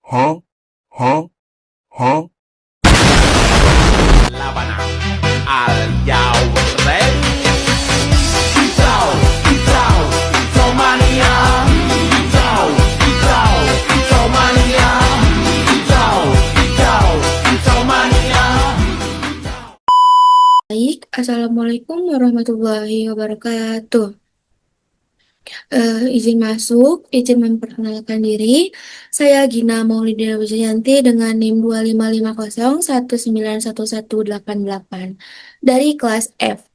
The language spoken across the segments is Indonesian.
Huh? Huh? Huh? Laban al Yau Ready Hijau, hijau, hijau mania Hijau, hijau, hijau mania Hijau, hijau, hijau mania Baik, Assalamualaikum warahmatullahi wabarakatuh. Izin masuk, izin memperkenalkan diri. Saya Gina Maulidina Wijayanti dengan NIM 25501911188 dari kelas F.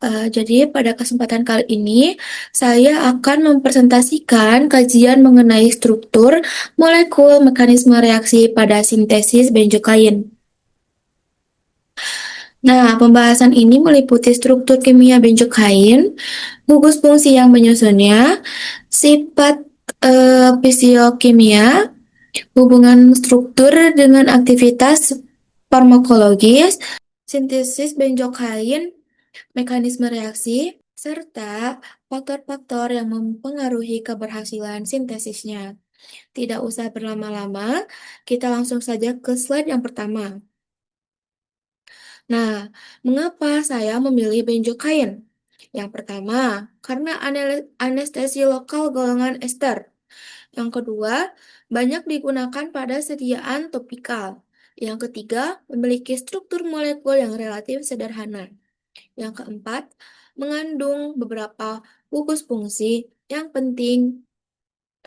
Jadi pada kesempatan kali ini saya akan mempresentasikan kajian mengenai struktur, molekul, mekanisme reaksi pada sintesis benzokain. Nah, pembahasan ini meliputi struktur kimia benzokain, gugus fungsi yang menyusunnya, sifat fisiokimia, hubungan struktur dengan aktivitas farmakologis, sintesis benzokain, mekanisme reaksi, serta faktor-faktor yang mempengaruhi keberhasilan sintesisnya. Tidak usah berlama-lama, kita langsung saja ke slide yang pertama. Nah, mengapa saya memilih benzokain? Yang pertama, karena anestesi lokal golongan ester. Yang kedua, banyak digunakan pada sediaan topikal. Yang ketiga, memiliki struktur molekul yang relatif sederhana. Yang keempat, mengandung beberapa gugus fungsi yang penting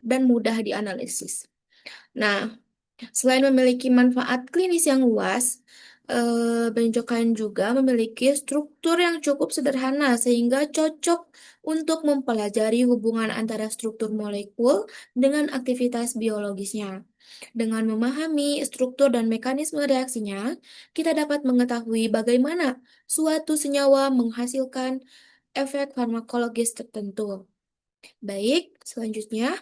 dan mudah dianalisis. Nah, selain memiliki manfaat klinis yang luas, benzokain juga memiliki struktur yang cukup sederhana sehingga cocok untuk mempelajari hubungan antara struktur molekul dengan aktivitas biologisnya. Dengan memahami struktur dan mekanisme reaksinya, kita dapat mengetahui bagaimana suatu senyawa menghasilkan efek farmakologis tertentu. Baik, selanjutnya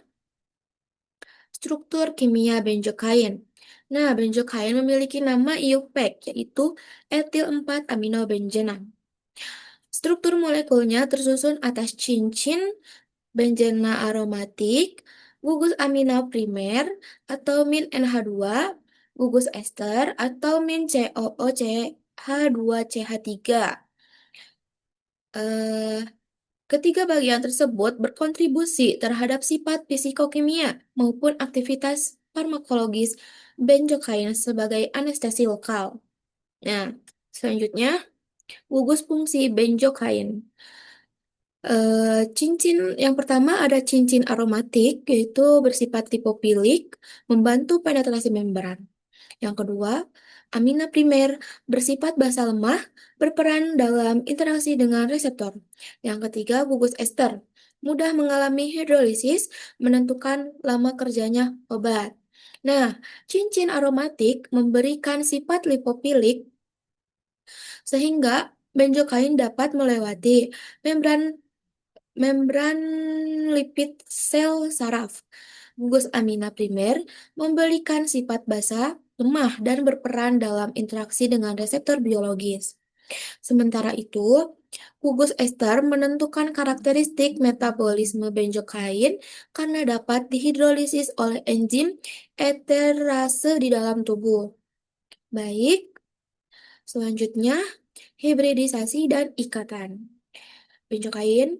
struktur kimia benzokain. Nah, benzokain memiliki nama IUPAC, yaitu etil 4 aminobenzena. Struktur molekulnya tersusun atas cincin benzena aromatik, gugus amina primer atau min NH2, gugus ester atau min COOCH2CH3. Eh, Ketiga bagian tersebut berkontribusi terhadap sifat fisikokimia maupun aktivitas farmakologis benzokain sebagai anestesi lokal. Nah, selanjutnya, gugus fungsi benzokain. Cincin yang pertama ada cincin aromatik, yaitu bersifat lipofilik, membantu penetrasi membran. Yang kedua, amina primer bersifat basa lemah, berperan dalam interaksi dengan reseptor. Yang ketiga, gugus ester mudah mengalami hidrolisis, menentukan lama kerjanya obat. Nah, cincin aromatik memberikan sifat lipofilik sehingga benzokain dapat melewati membran membran lipid sel saraf. Gugus amina primer memberikan sifat basa, lemah, dan berperan dalam interaksi dengan reseptor biologis. Sementara itu, gugus ester menentukan karakteristik metabolisme benzokain karena dapat dihidrolisis oleh enzim esterase di dalam tubuh. Baik, selanjutnya hibridisasi dan ikatan. Benzokain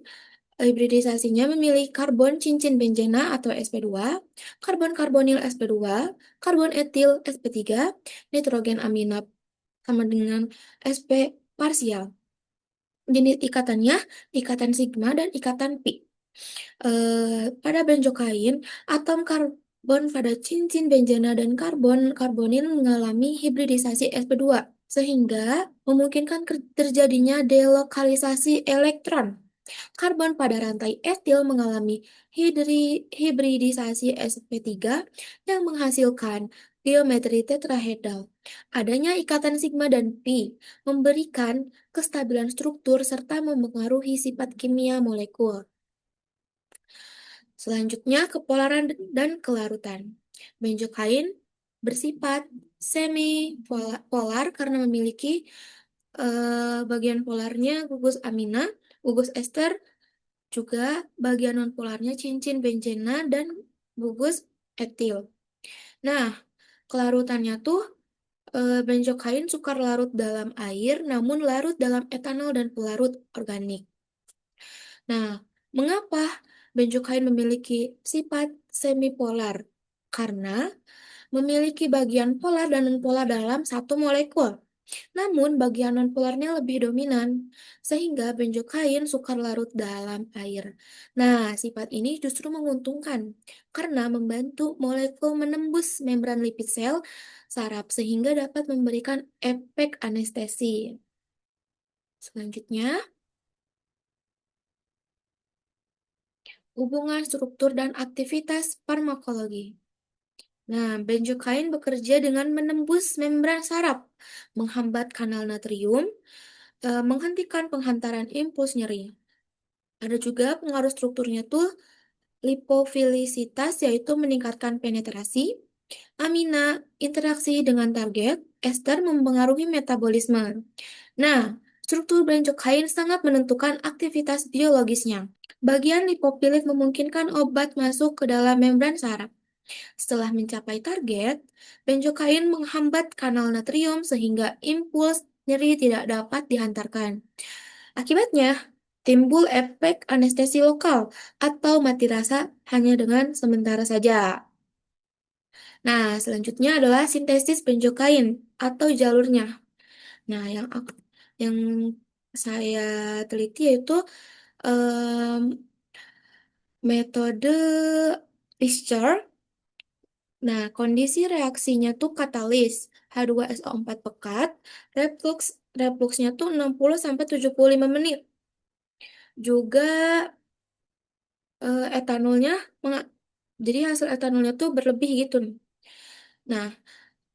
hibridisasinya memilih karbon cincin benzena atau sp2, karbon karbonil sp2, karbon etil sp3, nitrogen amina sama dengan sp parsial. Jenis ikatannya ikatan sigma dan ikatan pi. Pada benzokain, atom karbon pada cincin benzena dan karbon karbonil mengalami hibridisasi sp2 sehingga memungkinkan terjadinya delokalisasi elektron. Karbon pada rantai etil mengalami hibridisasi sp3 yang menghasilkan geometri tetrahedral. Adanya ikatan sigma dan pi memberikan kestabilan struktur serta mempengaruhi sifat kimia molekul. Selanjutnya, kepolaran dan kelarutan. Benzokain bersifat semi-polar karena memiliki bagian polarnya gugus amina, gugus ester, juga bagian nonpolarnya cincin benzena dan gugus etil. Nah, kelarutannya tuh benzokain sukar larut dalam air, namun larut dalam etanol dan pelarut organik. Nah, mengapa benzokain memiliki sifat semipolar? Karena memiliki bagian polar dan nonpolar dalam satu molekul. Namun, bagian nonpolarnya lebih dominan, sehingga benzokain sukar larut dalam air. Nah, sifat ini justru menguntungkan karena membantu molekul menembus membran lipid sel saraf sehingga dapat memberikan efek anestesi. Selanjutnya, hubungan struktur dan aktivitas farmakologi. Nah, benzokain bekerja dengan menembus membran saraf, menghambat kanal natrium, menghentikan penghantaran impuls nyeri. Ada juga pengaruh strukturnya tuh lipofilisitas, yaitu meningkatkan penetrasi, amina, interaksi dengan target, ester mempengaruhi metabolisme. Nah, struktur benzokain sangat menentukan aktivitas biologisnya. Bagian lipofilik memungkinkan obat masuk ke dalam membran saraf. Setelah mencapai target, benzokain menghambat kanal natrium sehingga impuls nyeri tidak dapat dihantarkan. Akibatnya, timbul efek anestesi lokal atau mati rasa hanya dengan sementara saja. Nah, selanjutnya adalah sintesis benzokain atau jalurnya. Nah, yang saya teliti yaitu metode Pischer. Nah, kondisi reaksinya tuh katalis H2SO4 pekat, refluksnya tuh 60-75 menit. Juga etanolnya, jadi hasil etanolnya tuh berlebih gitu. Nah,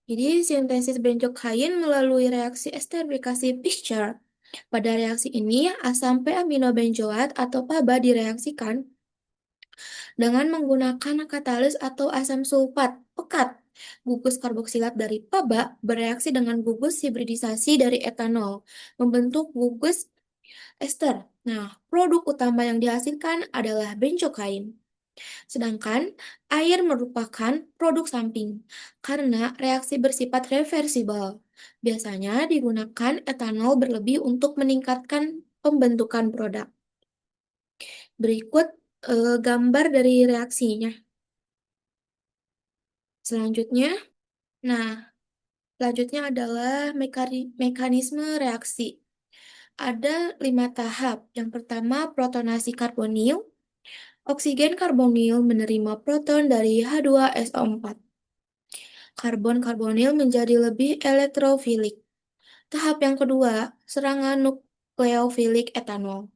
jadi sintesis benzokain melalui reaksi esterifikasi Pischer. Pada reaksi ini, asam p-aminobenzoat atau PABA direaksikan dengan menggunakan katalis atau asam sulfat pekat. Gugus karboksilat dari PABA bereaksi dengan gugus hibridisasi dari etanol, membentuk gugus ester. Nah, produk utama yang dihasilkan adalah benzokain. Sedangkan air merupakan produk samping karena reaksi bersifat reversibel. Biasanya digunakan etanol berlebih untuk meningkatkan pembentukan produk. Berikut gambar dari reaksinya. Selanjutnya, selanjutnya adalah mekanisme reaksi. Ada 5 tahap. Yang pertama, protonasi karbonil. Oksigen karbonil menerima proton dari H2SO4. Karbon karbonil menjadi lebih elektrofilik. Tahap yang kedua, serangan nukleofilik etanol.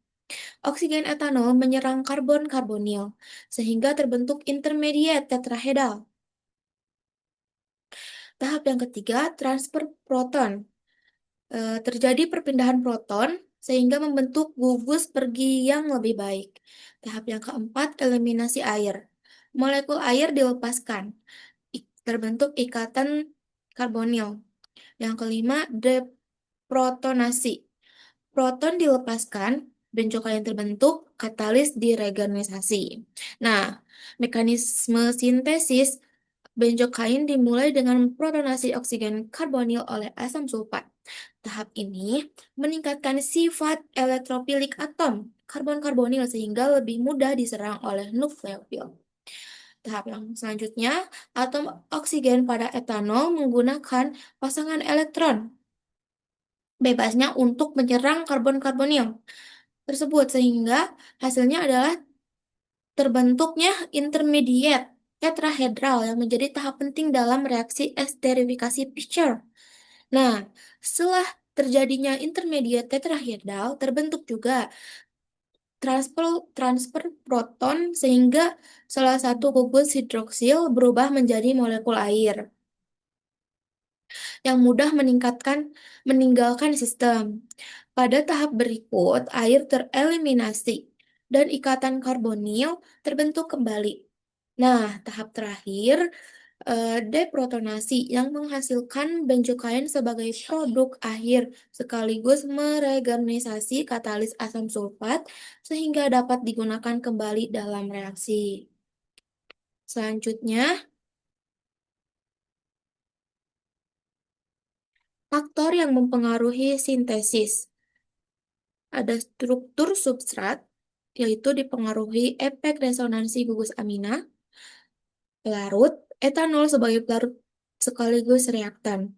Oksigen etanol menyerang karbon karbonil, sehingga terbentuk intermediate tetrahedral. Tahap yang ketiga, transfer proton. Terjadi perpindahan proton, sehingga membentuk gugus pergi yang lebih baik. Tahap yang keempat, eliminasi air. Molekul air dilepaskan, terbentuk ikatan karbonil. Yang kelima, deprotonasi. Proton dilepaskan, benzokain terbentuk, katalis diregenerasi. Nah, mekanisme sintesis benzokain dimulai dengan protonasi oksigen karbonil oleh asam sulfat. Tahap ini meningkatkan sifat elektrofilik atom karbon karbonil sehingga lebih mudah diserang oleh nukleofil. Tahap yang selanjutnya, atom oksigen pada etanol menggunakan pasangan elektron bebasnya untuk menyerang karbon karbonil tersebut sehingga hasilnya adalah terbentuknya intermediate tetrahedral yang menjadi tahap penting dalam reaksi esterifikasi Pischer. Nah, setelah terjadinya intermediate tetrahedral, terbentuk juga transfer proton sehingga salah satu gugus hidroksil berubah menjadi molekul air yang mudah meninggalkan sistem. Pada tahap berikut, air tereliminasi dan ikatan karbonil terbentuk kembali. Nah, tahap terakhir, deprotonasi yang menghasilkan benzokain sebagai produk akhir sekaligus meregenerasi katalis asam sulfat sehingga dapat digunakan kembali dalam reaksi. Selanjutnya, faktor yang mempengaruhi sintesis. Ada struktur substrat, yaitu dipengaruhi efek resonansi gugus amina, pelarut, etanol sebagai pelarut sekaligus reaktan.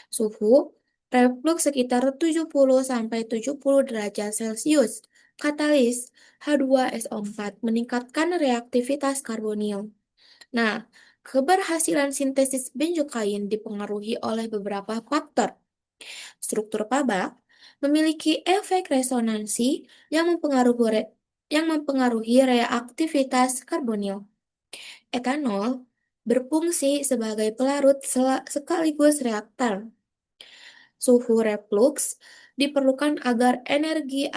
Suhu, reflux sekitar 70-70 derajat Celcius. Katalis, H2SO4 meningkatkan reaktivitas karbonil. Nah, keberhasilan sintesis benzokain dipengaruhi oleh beberapa faktor. Struktur Paba memiliki efek resonansi yang mempengaruhi reaktivitas karbonil. Etanol berfungsi sebagai pelarut sekaligus reaktan. Suhu reflux diperlukan agar energi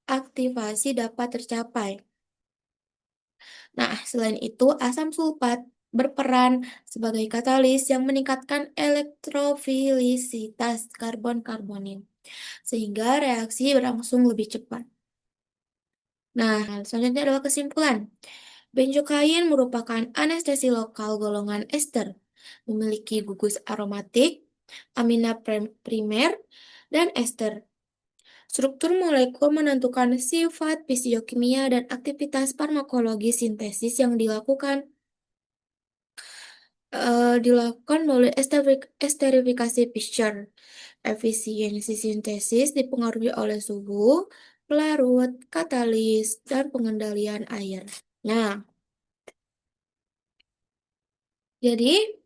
aktivasi dapat tercapai. Nah, selain itu, asam sulfat berperan sebagai katalis yang meningkatkan elektrofilisitas karbon-karbonil, sehingga reaksi berlangsung lebih cepat. Nah, selanjutnya adalah kesimpulan. Benzokain merupakan anestesi lokal golongan ester, memiliki gugus aromatik, amina primer, dan ester. Struktur molekul menentukan sifat fisiokimia dan aktivitas farmakologi sintesis yang dilakukan melalui esterifikasi Fischer. Efisiensi sintesis dipengaruhi oleh suhu, pelarut, katalis, dan pengendalian air. Nah, jadi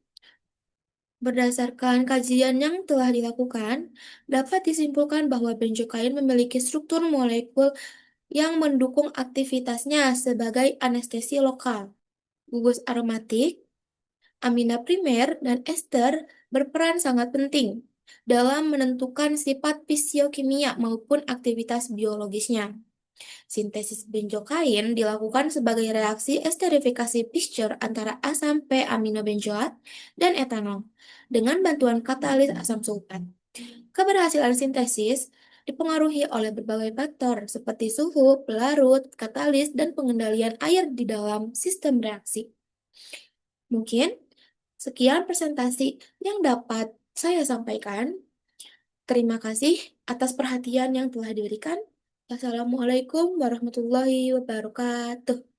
berdasarkan kajian yang telah dilakukan, dapat disimpulkan bahwa benzokain memiliki struktur molekul yang mendukung aktivitasnya sebagai anestesi lokal. Gugus aromatik, amina primer, dan ester berperan sangat penting dalam menentukan sifat fisiokimia maupun aktivitas biologisnya. Sintesis benzokain dilakukan sebagai reaksi esterifikasi Fischer antara asam p-aminobenzoat dan etanol dengan bantuan katalis asam sulfat. Keberhasilan sintesis dipengaruhi oleh berbagai faktor seperti suhu, pelarut, katalis, dan pengendalian air di dalam sistem reaksi. Mungkin sekian presentasi yang dapat saya sampaikan. Terima kasih atas perhatian yang telah diberikan. Wassalamualaikum warahmatullahi wabarakatuh.